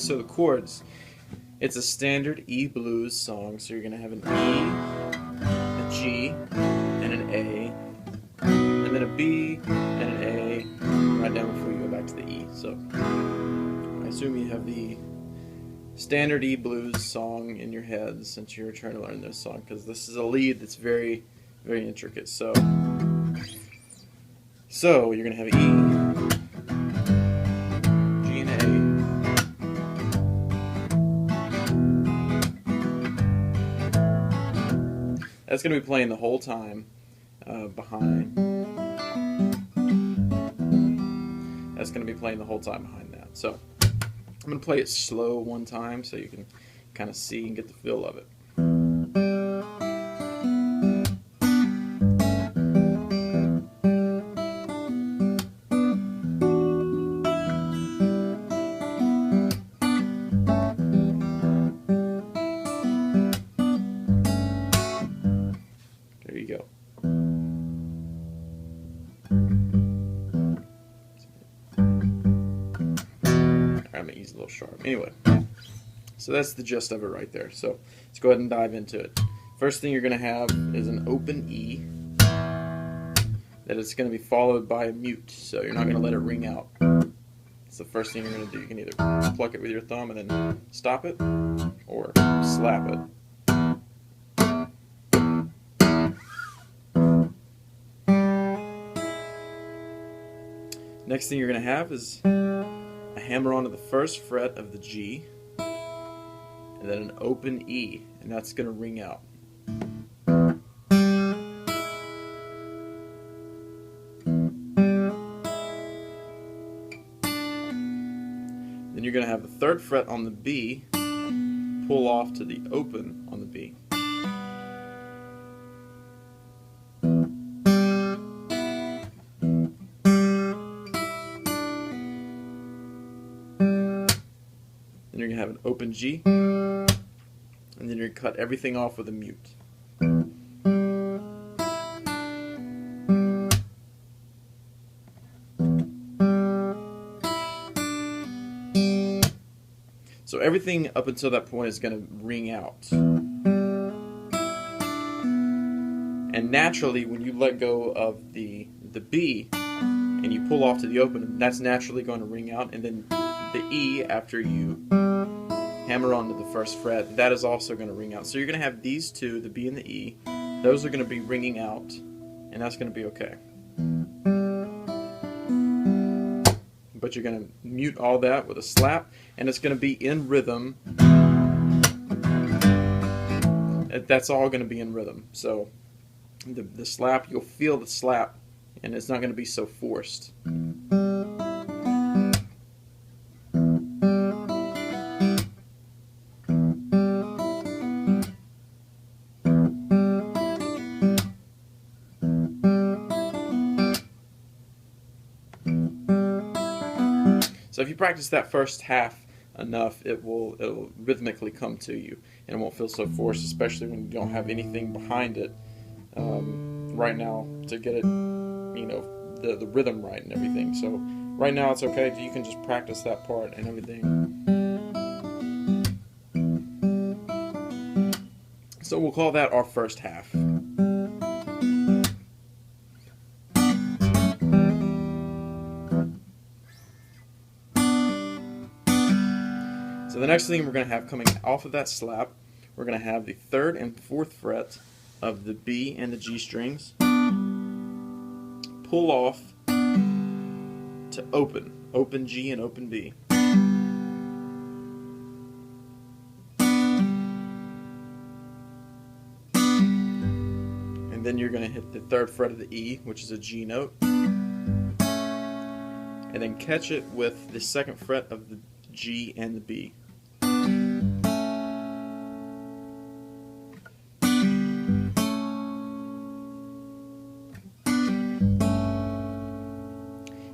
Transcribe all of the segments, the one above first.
so the chords, it's a standard E blues song, so you're going to have an E, a G, and an A, and then a B, and an A, right down before you go back to the E. So I assume you have the standard E blues song in your head since you're trying to learn this song, because this is a lead that's very, very intricate. So you're going to have E, G, and A. That's going to be playing the whole time behind. That's going to be playing the whole time behind that. So I'm going to play it slow one time so you can kind of see and get the feel of it. There you go. I'm gonna use a little sharp. Anyway, so that's the gist of it right there. So let's go ahead and dive into it. First thing you're going to have is an open E that is going to be followed by a mute. So you're not going to let it ring out. It's the first thing you're going to do. You can either pluck it with your thumb and then stop it, or slap it. Next thing you're going to have is a hammer onto the first fret of the G, and then an open E, and that's going to ring out. Then you're going to have the third fret on the B pull off to the open on the B. Then you're going to have an open G, and then you're going to cut everything off with a mute. So everything up until that point is going to ring out. And naturally, when you let go of the B and you pull off to the open, that's naturally going to ring out. And then the E, after you hammer onto the first fret, that is also going to ring out. So you're going to have these two, the B and the E, those are going to be ringing out, and that's going to be okay. But you're going to mute all that with a slap, and it's going to be in rhythm. That's all going to be in rhythm. So the slap, you'll feel the slap, and it's not going to be so forced. So if you practice that first half enough, it'll rhythmically come to you, and it won't feel so forced, especially when you don't have anything behind it right now to get it, the rhythm right and everything. So right now it's okay. You can just practice that part and everything. So we'll call that our first half. So the next thing we're going to have coming off of that slap, we're going to have the third and fourth fret of the B and the G strings pull off to open G and open B. And then you're going to hit the third fret of the E, which is a G note, and then catch it with the second fret of the G and the B.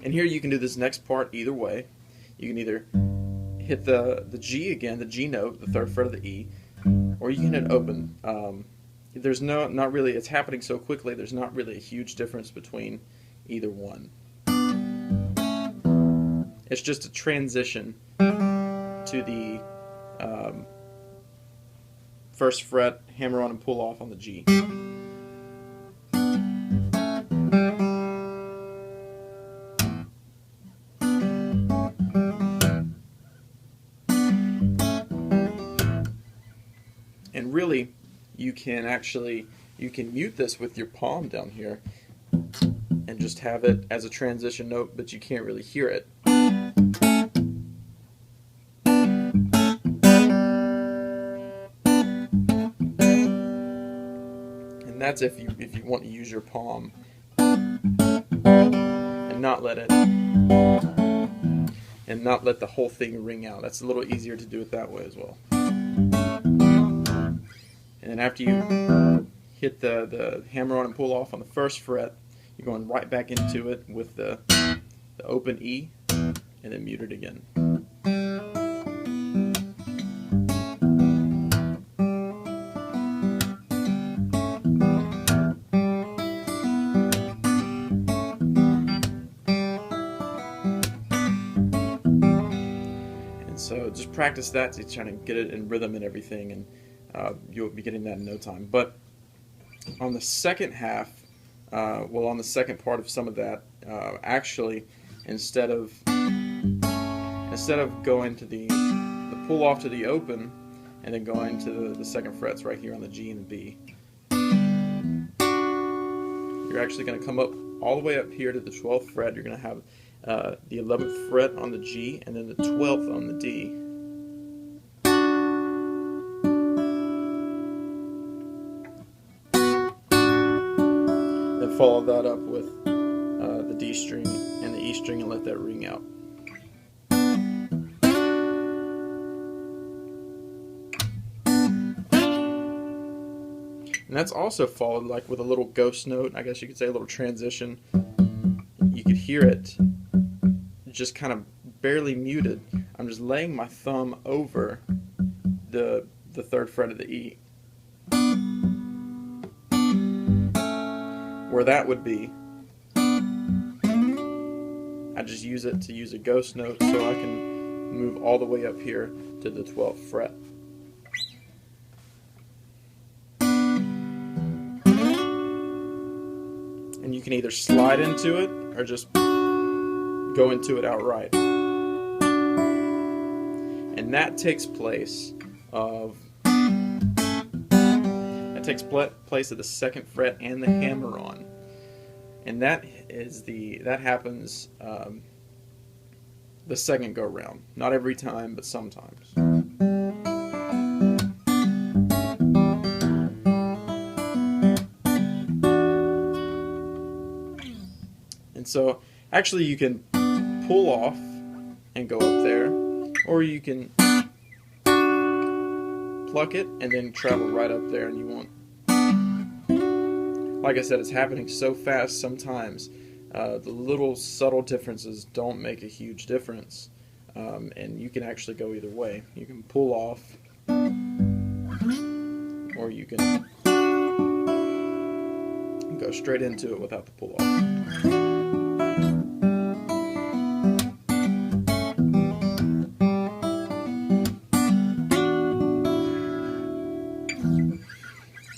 And here you can do this next part either way. You can either hit the G again, the G note, the third fret of the E, or you can hit open. There's not really, it's happening so quickly, there's not really a huge difference between either one. It's just a transition to to the first fret, hammer on and pull off on the G. And really, you can mute this with your palm down here and just have it as a transition note, but you can't really hear it. And that's if you want to use your palm and not let the whole thing ring out. That's a little easier to do it that way as well. And then after you hit the hammer on and pull off on the first fret, you're going right back into it with the open E, and then mute it again. And so just practice that to try to get it in rhythm and everything, and you'll be getting that in no time. But on the second half, on the second part of some of that, actually, instead of going to the pull off to the open and then going to the second frets right here on the G and the B, you're actually going to come up all the way up here to the 12th fret. You're going to have the 11th fret on the G and then the 12th on the D. Then follow that up with the D string and the E string and let that ring out. And that's also followed like with a little ghost note, I guess you could say, a little transition. You could hear it just kind of barely muted. I'm just laying my thumb over the third fret of the E. Where that would be, I just use it to use a ghost note so I can move all the way up here to the 12th fret. And you can either slide into it or just go into it outright. And that takes place of place of the second fret and the hammer on, and that happens the second go round. Not every time, but sometimes. And so actually you can pull off and go up there, or you can pluck it and then travel right up there, and you won't. Like I said, it's happening so fast sometimes. The little subtle differences don't make a huge difference, and you can actually go either way. You can pull off, or you can go straight into it without the pull off.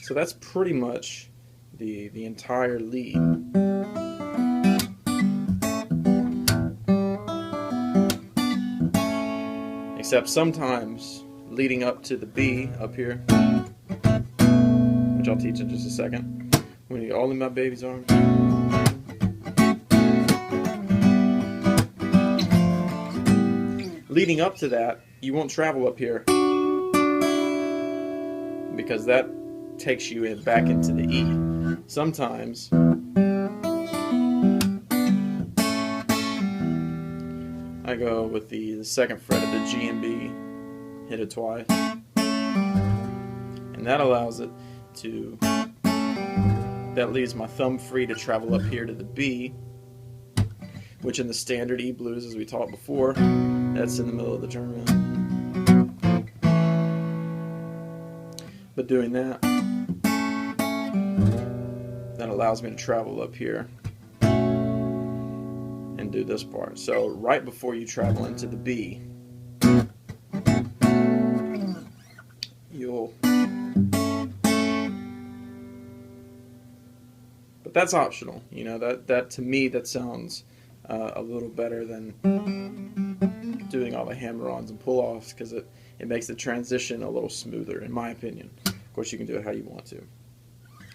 So that's pretty much the entire lead. Except sometimes leading up to the B up here, which I'll teach in just a second. When you're all in my baby's arms. Leading up to that, you won't travel up here because that takes you back into the E. Sometimes I go with the second fret of the G and B, hit it twice, and that allows it to, that leaves my thumb free to travel up here to the B, which in the standard E blues, as we taught before, that's in the middle of the turnaround. But doing that allows me to travel up here and do this part. So right before you travel into the B, middle. But that's optional. You know, that to me that sounds a little better than doing all the hammer-ons and pull-offs, because it makes the transition a little smoother, in my opinion. Of course, you can do it how you want to.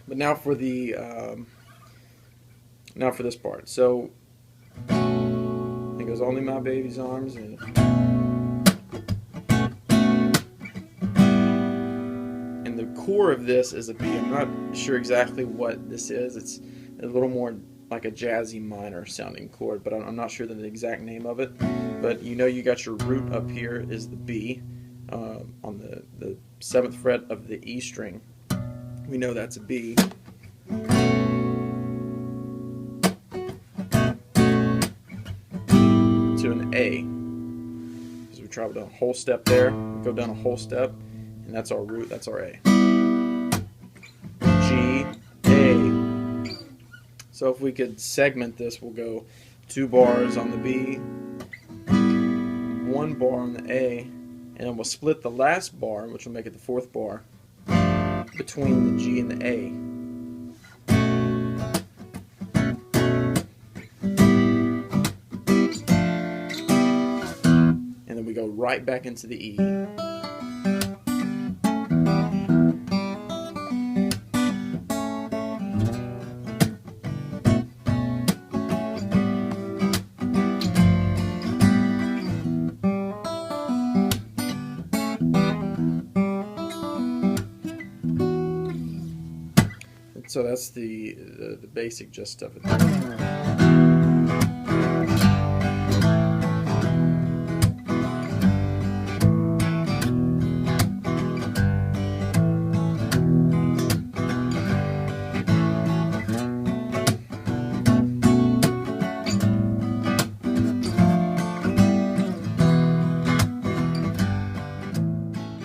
But now for the now for this part. So it goes only my baby's arms, and the core of this is a B. I'm not sure exactly what this is. It's a little more like a jazzy minor sounding chord, but I'm not sure the exact name of it. But you know, you got your root up here is the B on the 7th fret of the E string. We know that's a B. To an A. So we travel down a whole step there, we go down a whole step, and that's our root, that's our A. G, A. So if we could segment this, we'll go 2 bars on the B, 1 bar on the A, and then we'll split the last bar, which will make it the 4th bar, between the G and the A. And then we go right back into the E. So that's the basic gist of it.